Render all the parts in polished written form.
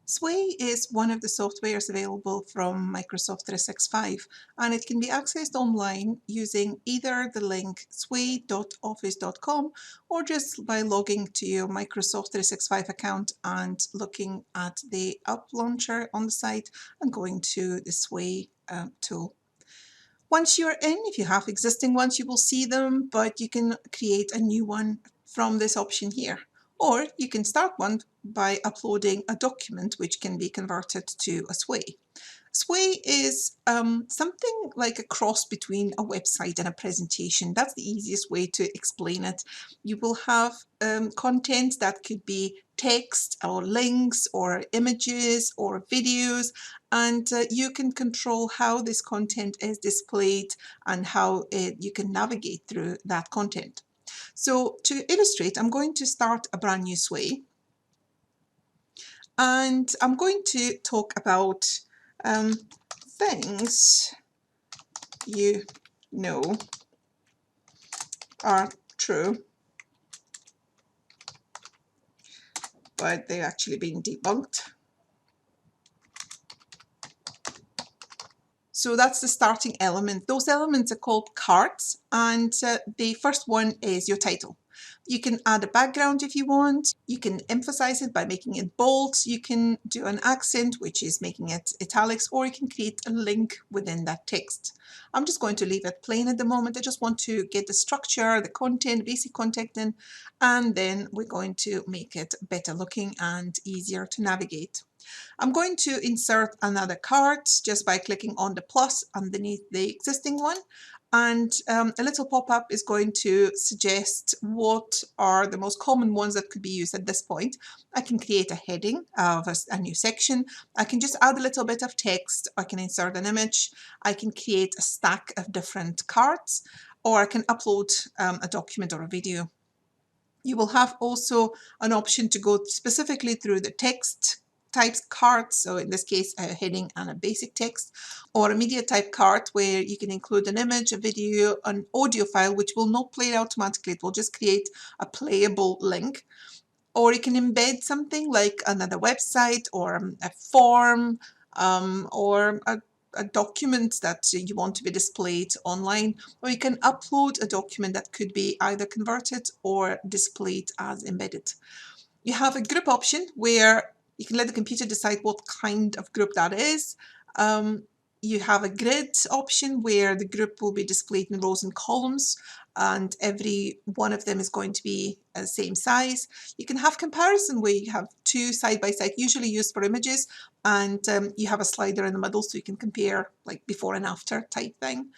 Sway is one of the softwares available from Microsoft 365, and it can be accessed online using either the link sway.office.com or just by logging to your Microsoft 365 account and looking at the app launcher on the site and going to the Sway tool. Once you're in, if you have existing ones, you will see them, but you can create a new one from this option here. Or you can start one by uploading a document which can be converted to a Sway. Sway is something like a cross between a website and a presentation. That's the easiest way to explain it. You will have content that could be text or links or images or videos, and you can control how this content is displayed and how you can navigate through that content. So to illustrate, I'm going to start a brand new Sway, and I'm going to talk about things you know are true, but they're actually being debunked. So that's the starting element. Those elements are called cards, and the first one is your title. You can add a background if you want. You can emphasize it by making it bold. You can do an accent, which is making it italics, or you can create a link within that text. I'm just going to leave it plain at the moment. I just want to get the structure, the content, basic content in, and then we're going to make it better looking and easier to navigate. I'm going to insert another card just by clicking on the plus underneath the existing one, and a little pop-up is going to suggest what are the most common ones that could be used at this point. I can create a heading of a new section. I can just add a little bit of text. I can insert an image. I can create a stack of different cards, or I can upload a document or a video. You will have also an option to go specifically through the text types cards, so in this case a heading and a basic text, or a media type card where you can include an image, a video, an audio file which will not play automatically, it will just create a playable link. Or you can embed something like another website or a form or a document that you want to be displayed online, or you can upload a document that could be either converted or displayed as embedded. You have a group option where you can let the computer decide what kind of group that is. You have a grid option where the group will be displayed in rows and columns, and every one of them is going to be the same size. You can have comparison where you have two side by side, usually used for images, and you have a slider in the middle so you can compare like before and after type thing.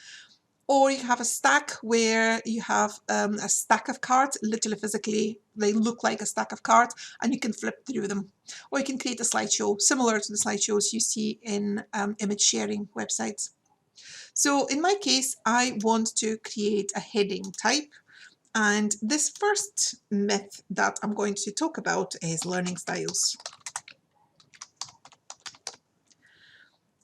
Or you have a stack where you have a stack of cards, literally physically, they look like a stack of cards, and you can flip through them. Or you can create a slideshow, similar to the slideshows you see in image sharing websites. So in my case, I want to create a heading type. And this first myth that I'm going to talk about is learning styles.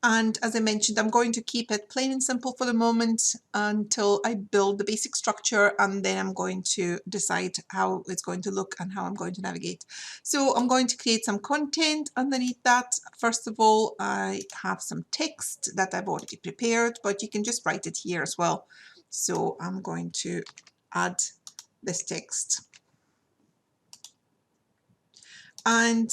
And as I mentioned, I'm going to keep it plain and simple for the moment until I build the basic structure, and then I'm going to decide how it's going to look and how I'm going to navigate. So I'm going to create some content underneath that. First of all, I have some text that I've already prepared, but you can just write it here as well. So I'm going to add this text. And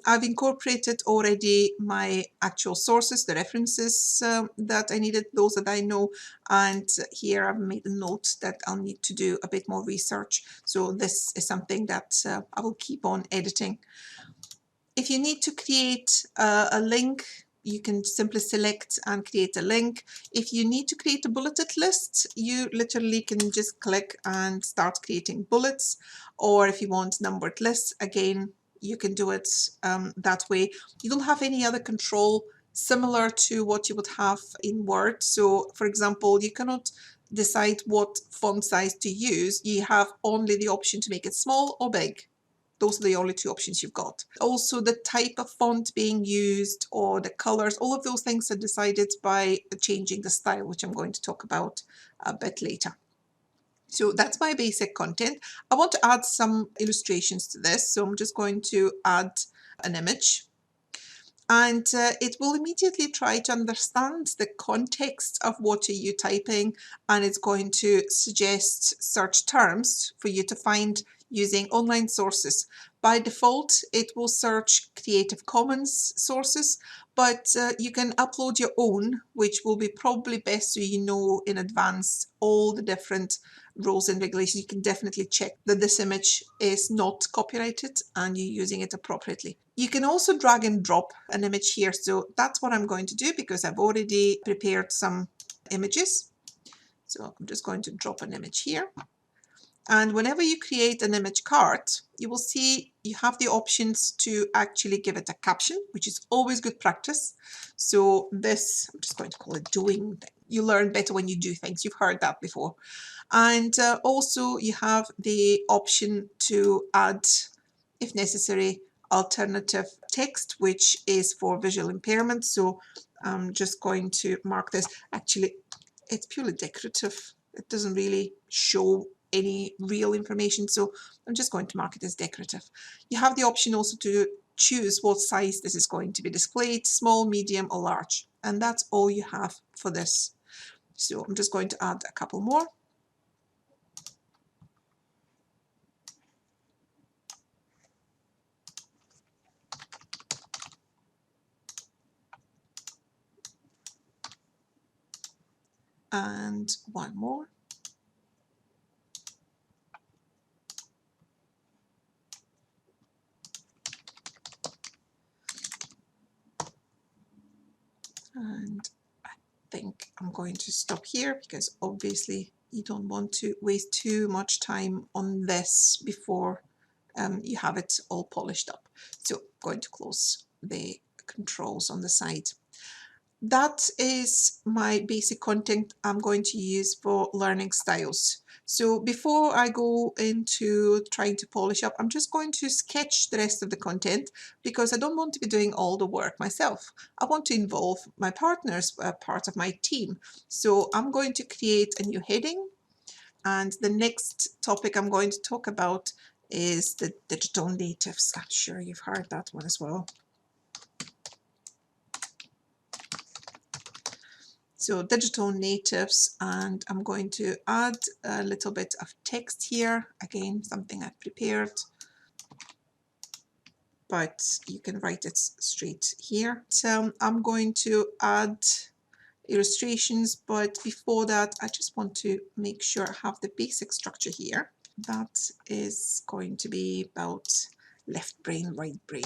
I've incorporated already my actual sources, the references that I needed, those that I know. And here I've made a note that I'll need to do a bit more research. So this is something that I will keep on editing. If you need to create a link, you can simply select and create a link. If you need to create a bulleted list, you literally can just click and start creating bullets. Or if you want numbered lists, again, you can do it that way. You don't have any other control similar to what you would have in Word. So for example, you cannot decide what font size to use. You have only the option to make it small or big. Those are the only two options you've got. Also, the type of font being used or the colors, all of those things are decided by changing the style, which I'm going to talk about a bit later. So that's my basic content. I want to add some illustrations to this, so I'm just going to add an image. and it will immediately try to understand the context of what are you typing, and it's going to suggest search terms for you to find using online sources. By default, it will search Creative Commons sources, but you can upload your own, which will be probably best so you know in advance all the different rules and regulations. You can definitely check that this image is not copyrighted and you're using it appropriately. You can also drag and drop an image here. So that's what I'm going to do because I've already prepared some images. So I'm just going to drop an image here. And whenever you create an image card, you will see you have the options to actually give it a caption, which is always good practice. So this, I'm just going to call it doing. You learn better when you do things. You've heard that before. And also you have the option to add, if necessary, alternative text, which is for visual impairment. So I'm just going to mark this. Actually, it's purely decorative. It doesn't really show any real information, so I'm just going to mark it as decorative. You have the option also to choose what size this is going to be displayed, small, medium or large, and that's all you have for this. So I'm just going to add a couple more. And one more. And I think I'm going to stop here because obviously you don't want to waste too much time on this before you have it all polished up. So I'm going to close the controls on the side. That is my basic content I'm going to use for learning styles. So before I go into trying to polish up, I'm just going to sketch the rest of the content because I don't want to be doing all the work myself. I want to involve my partners, part of my team. So I'm going to create a new heading, and the next topic I'm going to talk about is the digital natives. I'm sure you've heard that one as well. So digital natives, and I'm going to add a little bit of text here. Again, something I've prepared, but you can write it straight here. So I'm going to add illustrations, but before that, I just want to make sure I have the basic structure here. That is going to be about left brain, right brain.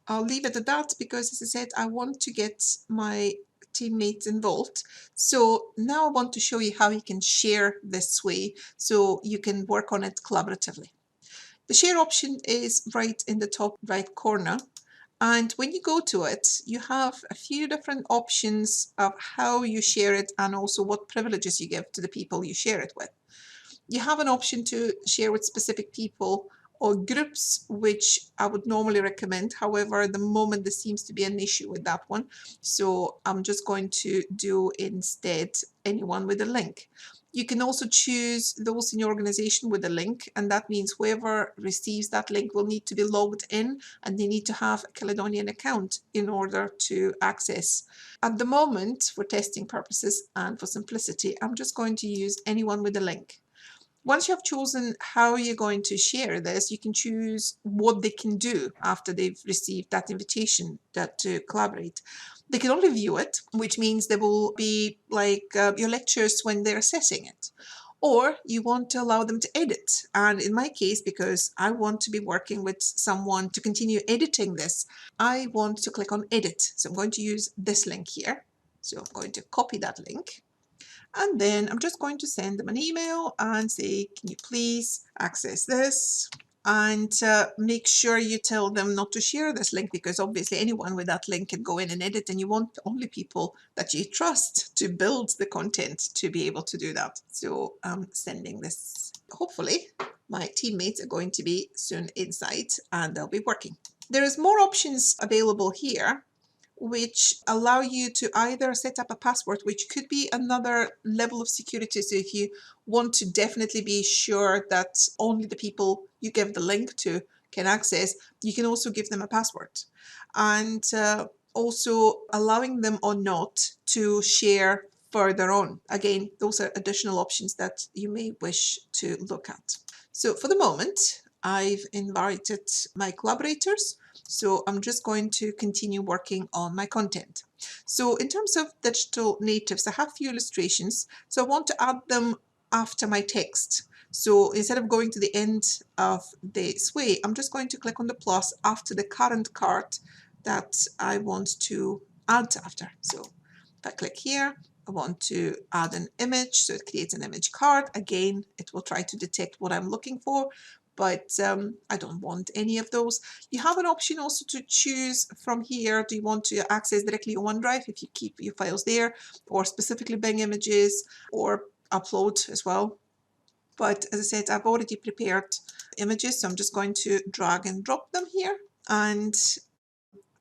I'll leave it at that because, as I said, I want to get my teammates involved. So now I want to show you how you can share this way so you can work on it collaboratively. The share option is right in the top right corner. And when you go to it, you have a few different options of how you share it and also what privileges you give to the people you share it with. You have an option to share with specific people or groups, which I would normally recommend. However, at the moment there seems to be an issue with that one. So I'm just going to do instead anyone with a link. You can also choose those in your organization with a link, and that means whoever receives that link will need to be logged in and they need to have a Caledonian account in order to access. At the moment, for testing purposes and for simplicity, I'm just going to use anyone with a link. Once you have chosen how you're going to share this, you can choose what they can do after they've received that invitation to collaborate. They can only view it, which means they will be like your lectures when they're assessing it. Or you want to allow them to edit. And in my case, because I want to be working with someone to continue editing this, I want to click on edit. So I'm going to use this link here. So I'm going to copy that link. And then I'm just going to send them an email and say, can you please access this? And make sure you tell them not to share this link because obviously anyone with that link can go in and edit, and you want only people that you trust to build the content to be able to do that. So I'm sending this. Hopefully my teammates are going to be soon inside and they'll be working. There is more options available here, which allow you to either set up a password, which could be another level of security. So if you want to definitely be sure that only the people you give the link to can access, you can also give them a password. And also allowing them or not to share further on. Again, those are additional options that you may wish to look at. So for the moment, I've invited my collaborators. So I'm just going to continue working on my content. So in terms of digital natives, I have a few illustrations. So I want to add them after my text. So instead of going to the end of the sway, I'm just going to click on the plus after the current card that I want to add after. So if I click here, I want to add an image, so it creates an image card. Again, it will try to detect what I'm looking for, but I don't want any of those. You have an option also to choose from here. Do you want to access directly on OneDrive if you keep your files there, or specifically Bing images, or upload as well? But as I said, I've already prepared images, so I'm just going to drag and drop them here and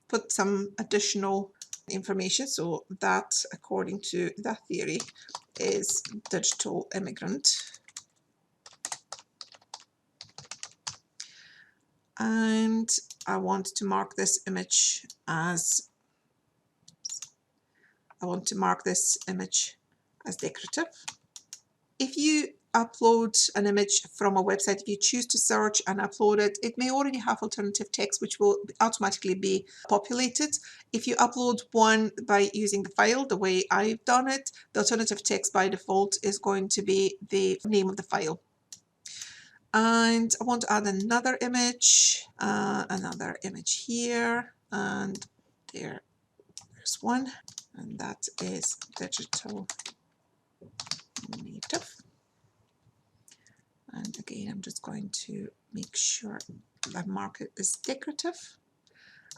put some additional information. So that, according to that theory, is digital immigrant. And I want to mark this image as decorative. If you upload an image from a website, if you choose to search and upload it, it may already have alternative text which will automatically be populated. If you upload one by using the file the way I've done it, the alternative text by default is going to be the name of the file. And I want to add another image here, and there's one, and that is digital native. And again, I'm just going to make sure that mark it as decorative.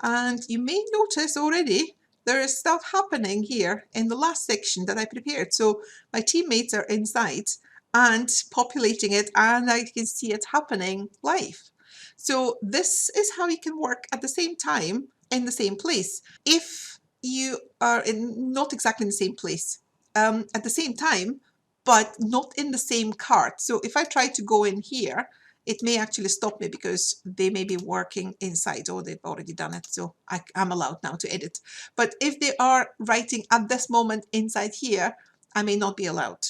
And you may notice already there is stuff happening here in the last section that I prepared. So my teammates are inside and populating it, and I can see it happening live. So this is how you can work at the same time in the same place. If you are not exactly in the same place at the same time, but not in the same cart. So if I try to go in here, it may actually stop me because they may be working inside, or they've already done it. So I'm allowed now to edit. But if they are writing at this moment inside here, I may not be allowed.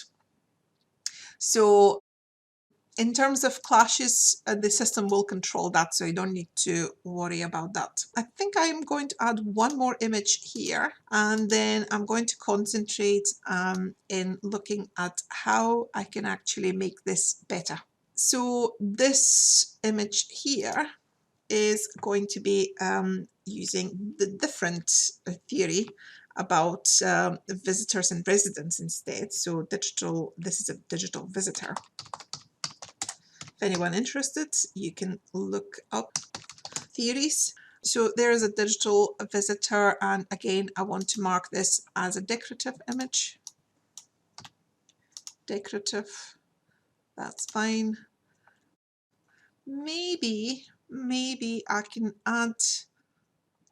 So in terms of clashes, the system will control that, so you don't need to worry about that. I think I'm going to add one more image here, and then I'm going to concentrate in looking at how I can actually make this better. So this image here is going to be using the different theory about visitors and residents instead. So this is a digital visitor. If anyone interested, you can look up theories. So there is a digital visitor, and again, I want to mark this as a decorative image. Decorative, that's fine. Maybe I can add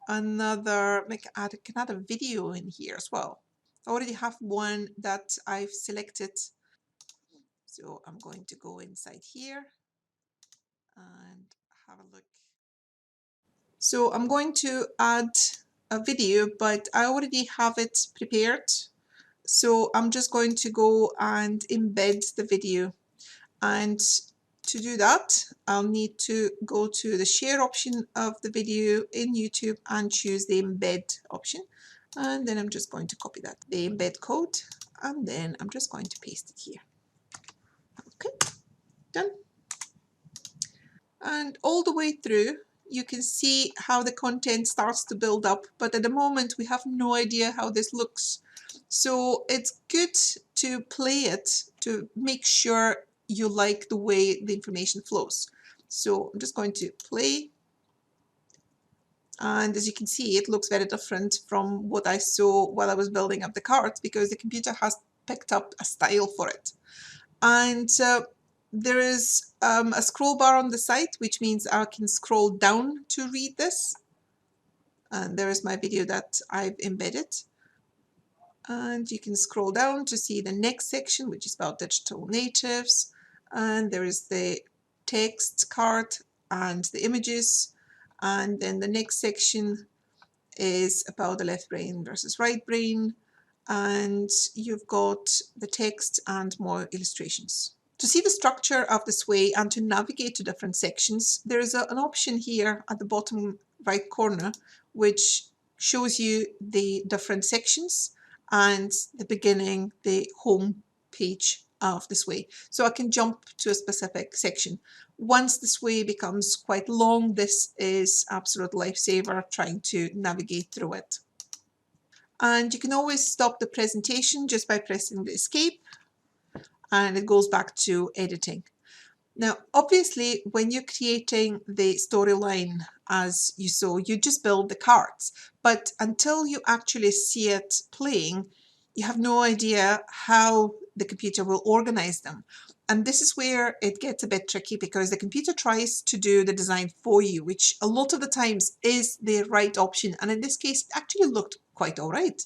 another, I can add a video in here as well. I already have one that I've selected. So I'm going to go inside here and have a look. So I'm going to add a video, but I already have it prepared. So I'm just going to go and embed the video. And to do that, I'll need to go to the share option of the video in YouTube and choose the embed option. And then I'm just going to copy the embed code, and then I'm just going to paste it here. Okay, done. And all the way through, you can see how the content starts to build up, but at the moment we have no idea how this looks. So it's good to play it to make sure you like the way the information flows. So I'm just going to play. And as you can see, it looks very different from what I saw while I was building up the cards, because the computer has picked up a style for it. And there is a scroll bar on the side, which means I can scroll down to read this. And there is my video that I've embedded. And you can scroll down to see the next section, which is about digital natives. And there is the text card and the images. And then the next section is about the left brain versus right brain. And you've got the text and more illustrations. To see the structure of the sway and to navigate to different sections, there is an option here at the bottom right corner which shows you the different sections and the beginning, the home page of the sway. So I can jump to a specific section. Once the sway becomes quite long, this is absolute lifesaver trying to navigate through it. And you can always stop the presentation just by pressing the escape, and it goes back to editing. Now, obviously, when you're creating the storyline as you saw, you just build the cards. But until you actually see it playing, you have no idea how the computer will organize them. And this is where it gets a bit tricky, because the computer tries to do the design for you, which a lot of the times is the right option. And in this case, it actually looked quite all right.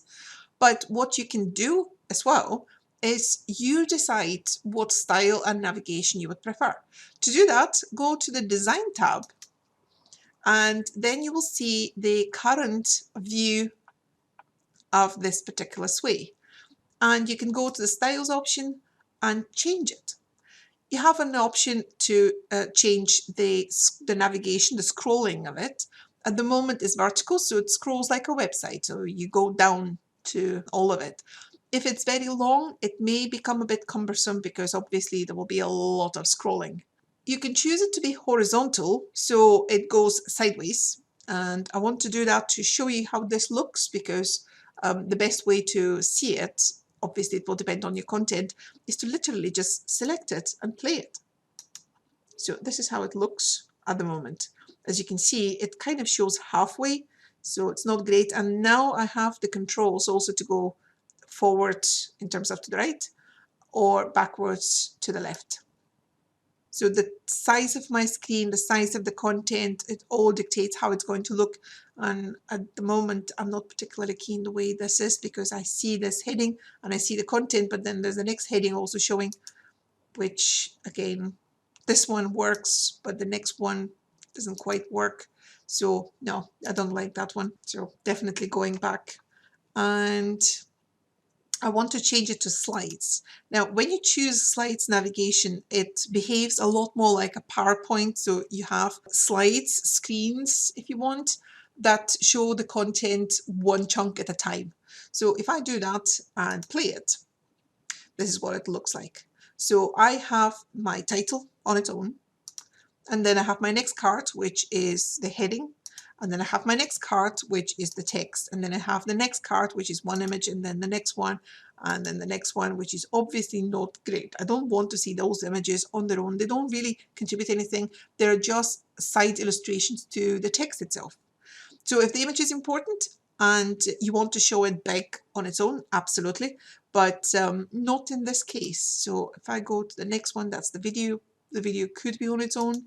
But what you can do as well is you decide what style and navigation you would prefer. To do that, go to the Design tab, and then you will see the current view of this particular sway. And you can go to the Styles option and change it. You have an option to change the navigation, the scrolling of it. At the moment it's vertical, so it scrolls like a website, so you go down to all of it. If it's very long, it may become a bit cumbersome because obviously there will be a lot of scrolling. You can choose it to be horizontal, so it goes sideways. And I want to do that to show you how this looks, because the best way to see it, obviously it will depend on your content, is to literally just select it and play it. So this is how it looks at the moment. As you can see, it kind of shows halfway, so it's not great. And now I have the controls also to go forward in terms of to the right or backwards to the left. So the size of my screen, the size of the content, it all dictates how it's going to look. And at the moment, I'm not particularly keen the way this is, because I see this heading and I see the content, but then there's the next heading also showing, which again, this one works, but the next one doesn't quite work. So no, I don't like that one. So definitely going back. And I want to change it to slides. Now, when you choose slides navigation, it behaves a lot more like a PowerPoint. So you have slides, screens, if you want, that show the content one chunk at a time. So if I do that and play it, this is what it looks like. So I have my title on its own, and then I have my next card, which is the heading. And then I have my next card, which is the text. And then I have the next card, which is one image, and then the next one, and then the next one, which is obviously not great. I don't want to see those images on their own. They don't really contribute anything. They're just side illustrations to the text itself. So if the image is important and you want to show it big on its own, absolutely, but not in this case. So if I go to the next one, that's the video could be on its own.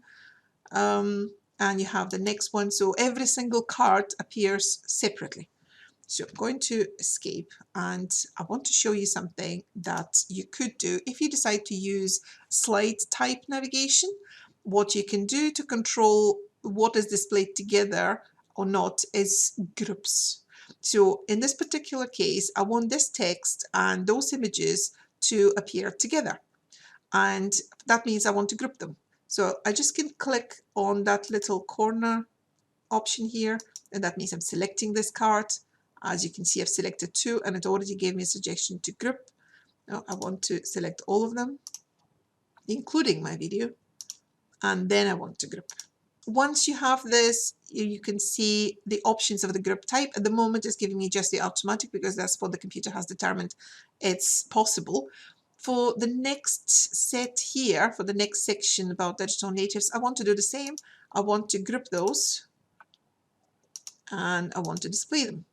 And you have the next one. So every single card appears separately. So I'm going to escape, and I want to show you something that you could do if you decide to use slide type navigation. What you can do to control what is displayed together or not is groups. So in this particular case, I want this text and those images to appear together. And that means I want to group them. So I just can click on that little corner option here, and that means I'm selecting this card. As you can see, I've selected two, and it already gave me a suggestion to group. Now I want to select all of them, including my video, and then I want to group. Once you have this, you can see the options of the group type. At the moment, it's giving me just the automatic, because that's what the computer has determined it's possible. For the next set here, for the next section about digital natives, I want to do the same. I want to group those, and I want to display them.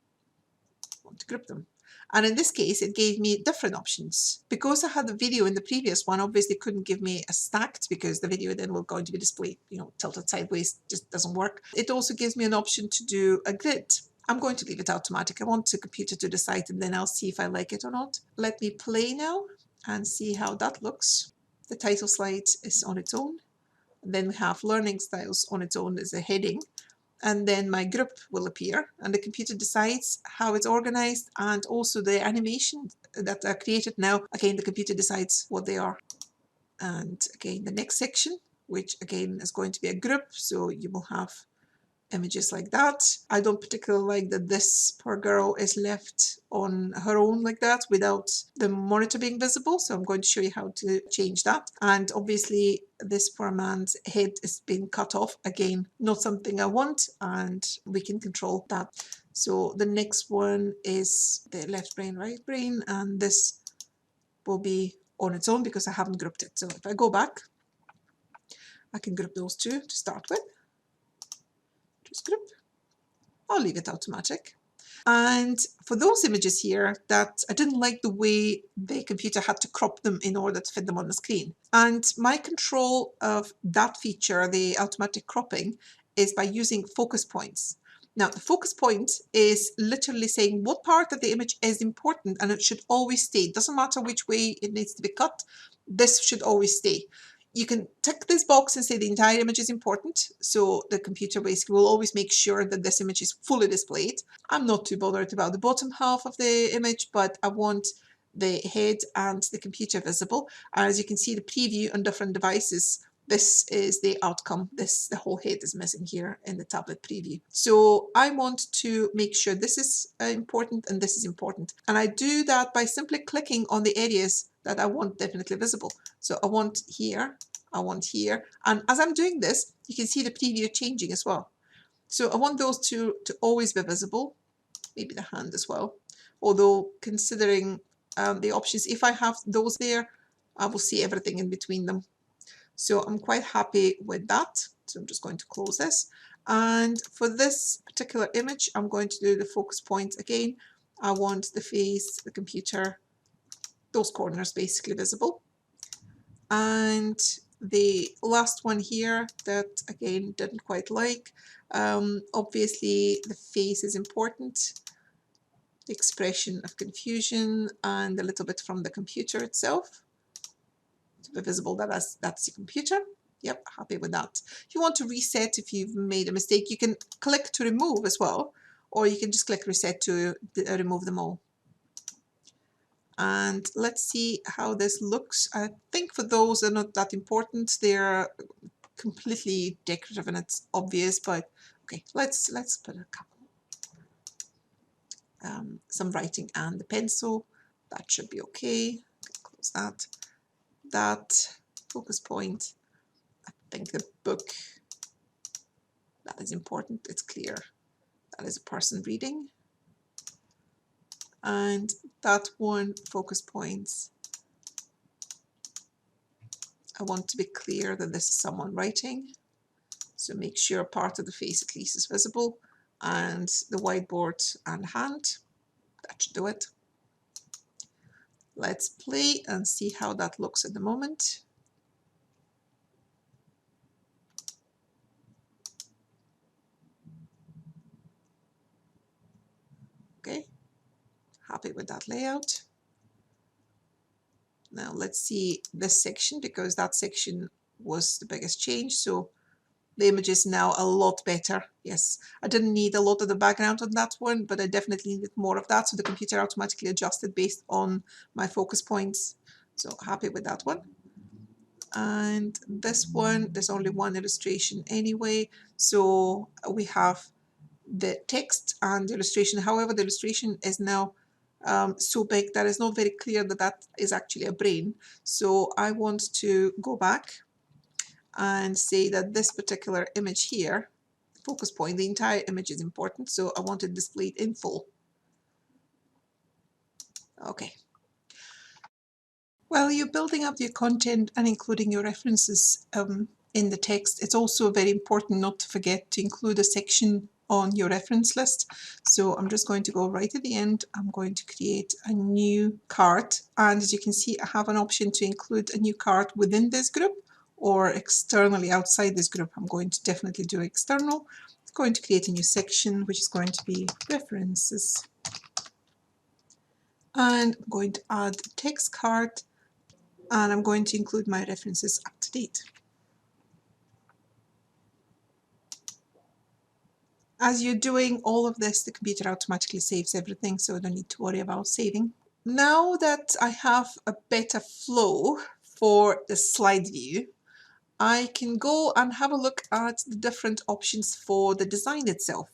I want to group them. And in this case, it gave me different options. Because I had the video in the previous one, obviously couldn't give me a stacked, because the video then will going to be displayed, tilted sideways, just doesn't work. It also gives me an option to do a grid. I'm going to leave it automatic. I want the computer to decide and then I'll see if I like it or not. Let me play now and see how that looks. The title slide is on its own. Then we have learning styles on its own as a heading. And then my group will appear and the computer decides how it's organized, and also the animations that are created now. Again, the computer decides what they are. And again, the next section, which again is going to be a group. So you will have images like that. I don't particularly like that this poor girl is left on her own like that without the monitor being visible. So I'm going to show you how to change that. And obviously this poor man's head is being cut off. Again, not something I want, and we can control that. So the next one is the left brain, right brain, and this will be on its own because I haven't grouped it. So if I go back, I can group those two to start with. Just group. I'll leave it automatic. And for those images here that I didn't like the way the computer had to crop them in order to fit them on the screen. And my control of that feature, the automatic cropping, is by using focus points. Now, the focus point is literally saying what part of the image is important and it should always stay. It doesn't matter which way it needs to be cut. This should always stay. You can tick this box and say the entire image is important. So the computer basically will always make sure that this image is fully displayed. I'm not too bothered about the bottom half of the image, but I want the head and the computer visible. As you can see, the preview on different devices, this is the outcome. The whole head is missing here in the tablet preview. So I want to make sure this is important and this is important. And I do that by simply clicking on the areas that I want definitely visible. So I want here, I want here. And as I'm doing this, you can see the preview changing as well. So I want those two to always be visible, maybe the hand as well. Although considering the options, if I have those there, I will see everything in between them. So I'm quite happy with that. So I'm just going to close this. And for this particular image, I'm going to do the focus point again. I want the face, the computer, those corners basically visible. And the last one here that again didn't quite like, obviously the face is important, the expression of confusion, and a little bit from the computer itself to be visible that that's the computer. Yep, happy with that. If you want to reset, if you've made a mistake, you can click to remove as well, or you can just click reset to remove them all. And let's see how this looks. I think for those that are not that important, they're completely decorative and it's obvious, but okay, let's put a couple. Some writing and the pencil, that should be okay. Close that. That focus point, I think the book, that is important, it's clear. That is a person reading. And that one, focus points, I want to be clear that this is someone writing. So make sure part of the face at least is visible. And the whiteboard and hand, that should do it. Let's play and see how that looks at the moment. Okay, happy with that layout. Now let's see this section, because that section was the biggest change. So the image is now a lot better. Yes, I didn't need a lot of the background on that one, but I definitely needed more of that. So the computer automatically adjusted based on my focus points. So happy with that one. And this one, there's only one illustration anyway. So we have the text and the illustration. However, the illustration is now so big that it's not very clear that that is actually a brain. So I want to go back and say that this particular image here, focus point, the entire image is important. So I want it displayed in full. Okay. While you're building up your content and including your references in the text, it's also very important not to forget to include a section on your reference list. So I'm just going to go right at the end. I'm going to create a new card. And as you can see, I have an option to include a new card within this group or externally outside this group. I'm going to definitely do external. going to create a new section, which is going to be references. And I'm going to add text card, and I'm going to include my references up to date. As you're doing all of this, the computer automatically saves everything, so I don't need to worry about saving. Now that I have a better flow for the slide view, I can go and have a look at the different options for the design itself.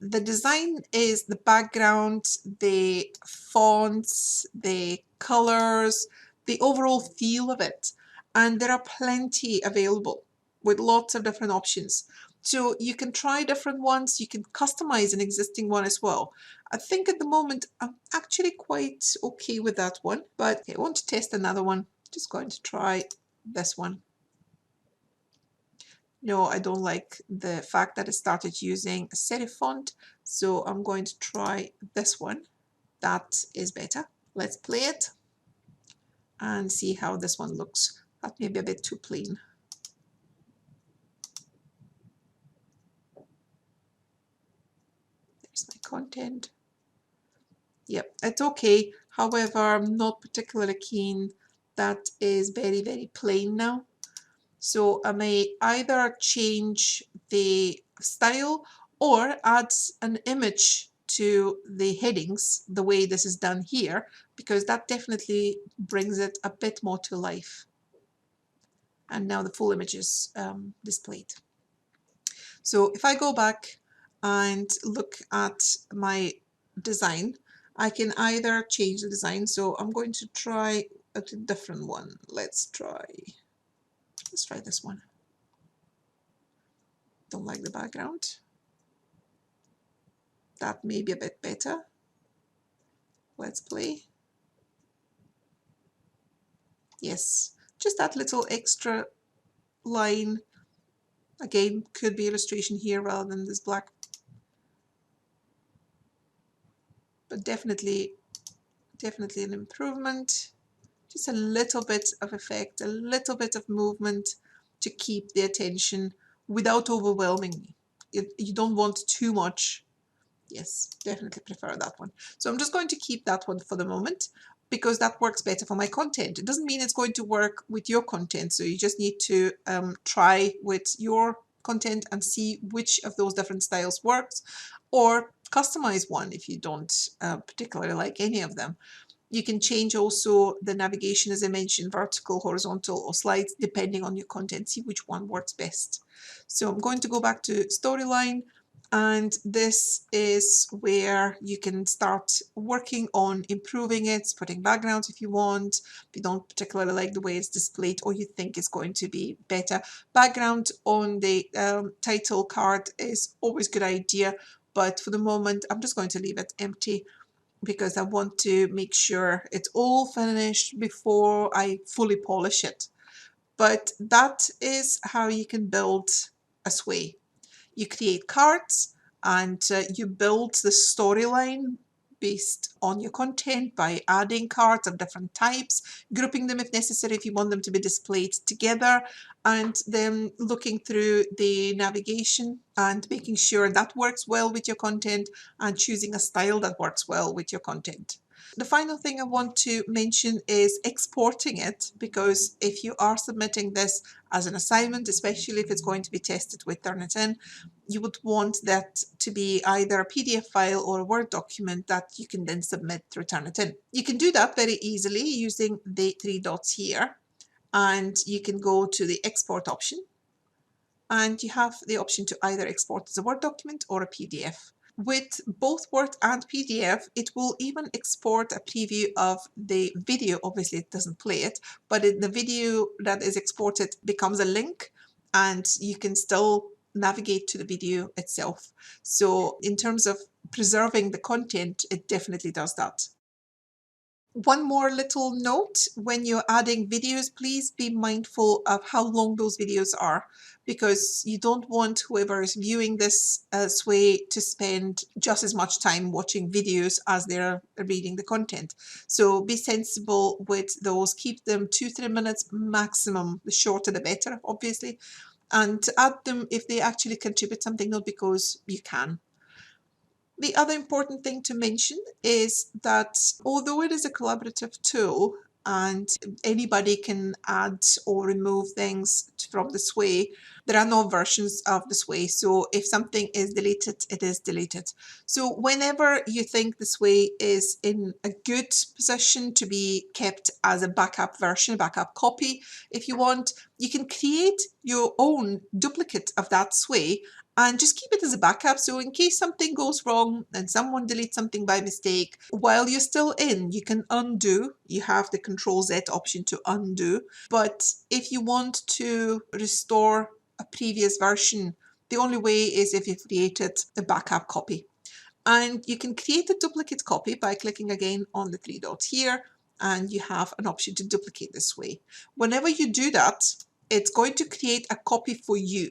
The design is the background, the fonts, the colors, the overall feel of it. And there are plenty available with lots of different options. So you can try different ones, you can customize an existing one as well. I think at the moment I'm actually quite okay with that one, but I want to test another one. Just going to try this one. No, I don't like the fact that it started using a serif font, so I'm going to try this one. That is better. Let's play it and see how this one looks. That may be a bit too plain. There's my content. Yep, it's okay. However, I'm not particularly keen. That is very, very plain now. So I may either change the style or add an image to the headings the way this is done here, because that definitely brings it a bit more to life. And now the full image is displayed. So if I go back and look at my design, I can either change the design. So I'm going to try a different one. Let's try this one. Don't like the background. That may be a bit better. Let's play. Yes, just that little extra line. Again, could be illustration here rather than this black. But definitely an improvement. Just a little bit of effect, a little bit of movement to keep the attention without overwhelming me. You don't want too much. Yes, definitely prefer that one. So I'm just going to keep that one for the moment because that works better for my content. It doesn't mean it's going to work with your content. So you just need to try with your content and see which of those different styles works, or customize one if you don't particularly like any of them. You can change also the navigation, as I mentioned, vertical, horizontal, or slides, depending on your content. See which one works best. So I'm going to go back to Storyline, and this is where you can start working on improving it, putting backgrounds if you want, if you don't particularly like the way it's displayed or you think it's going to be better. Background on the title card is always a good idea, but for the moment I'm just going to leave it empty because I want to make sure it's all finished before I fully polish it. But that is how you can build a sway. You create cards and you build the storyline based on your content by adding cards of different types, grouping them if necessary if you want them to be displayed together, and then looking through the navigation and making sure that works well with your content and choosing a style that works well with your content. The final thing I want to mention is exporting it, because if you are submitting this as an assignment, especially if it's going to be tested with Turnitin, you would want that to be either a PDF file or a Word document that you can then submit through Turnitin. You can do that very easily using the three dots here, and you can go to the export option, and you have the option to either export as a Word document or a PDF. With both Word and PDF, it will even export a preview of the video. Obviously, it doesn't play it, but the video that is exported becomes a link, and you can still navigate to the video itself. So in terms of preserving the content, it definitely does that. One more little note: when you're adding videos, please be mindful of how long those videos are, because you don't want whoever is viewing this sway to spend just as much time watching videos as they're reading the content. So be sensible with those. Keep them 2-3 minutes maximum. The shorter the better, obviously. and to add them if they actually contribute something, not because you can. The other important thing to mention is that although it is a collaborative tool and anybody can add or remove things from the Sway, there are no versions of the Sway. So if something is deleted, it is deleted. So whenever you think the Sway is in a good position to be kept as a backup version, backup copy, if you want, you can create your own duplicate of that Sway and just keep it as a backup. So in case something goes wrong and someone deletes something by mistake, while you're still in, you can undo. You have the Control Z option to undo. But if you want to restore a previous version, the only way is if you've created a backup copy. And you can create a duplicate copy by clicking again on the three dots here, and you have an option to duplicate this way. Whenever you do that, it's going to create a copy for you.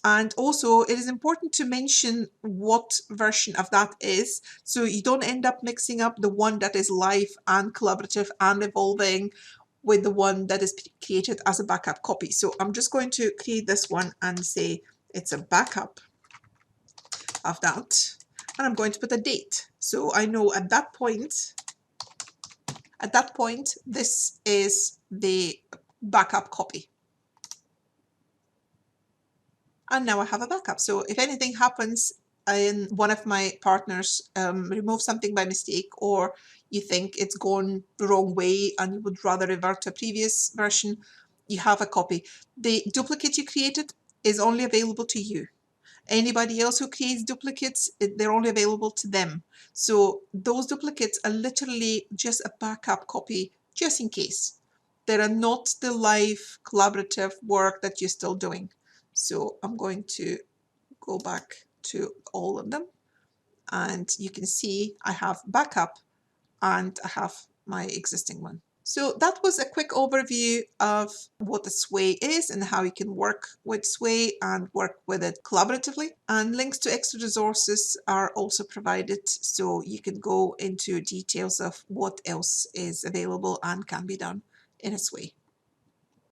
And also it is important to mention what version of that is, so you don't end up mixing up the one that is live and collaborative and evolving with the one that is created as a backup copy. So I'm just going to create this one and say it's a backup of that, and I'm going to put a date. So I know at that point, this is the backup copy. And now I have a backup. So if anything happens and one of my partners removes something by mistake, or you think it's gone the wrong way and you would rather revert to a previous version, you have a copy. The duplicate you created is only available to you. Anybody else who creates duplicates, they're only available to them. So those duplicates are literally just a backup copy, just in case. They are not the live collaborative work that you're still doing. So I'm going to go back to all of them, and you can see I have backup and I have my existing one. So that was a quick overview of what the Sway is and how you can work with Sway and work with it collaboratively. And links to extra resources are also provided, so you can go into details of what else is available and can be done in a Sway.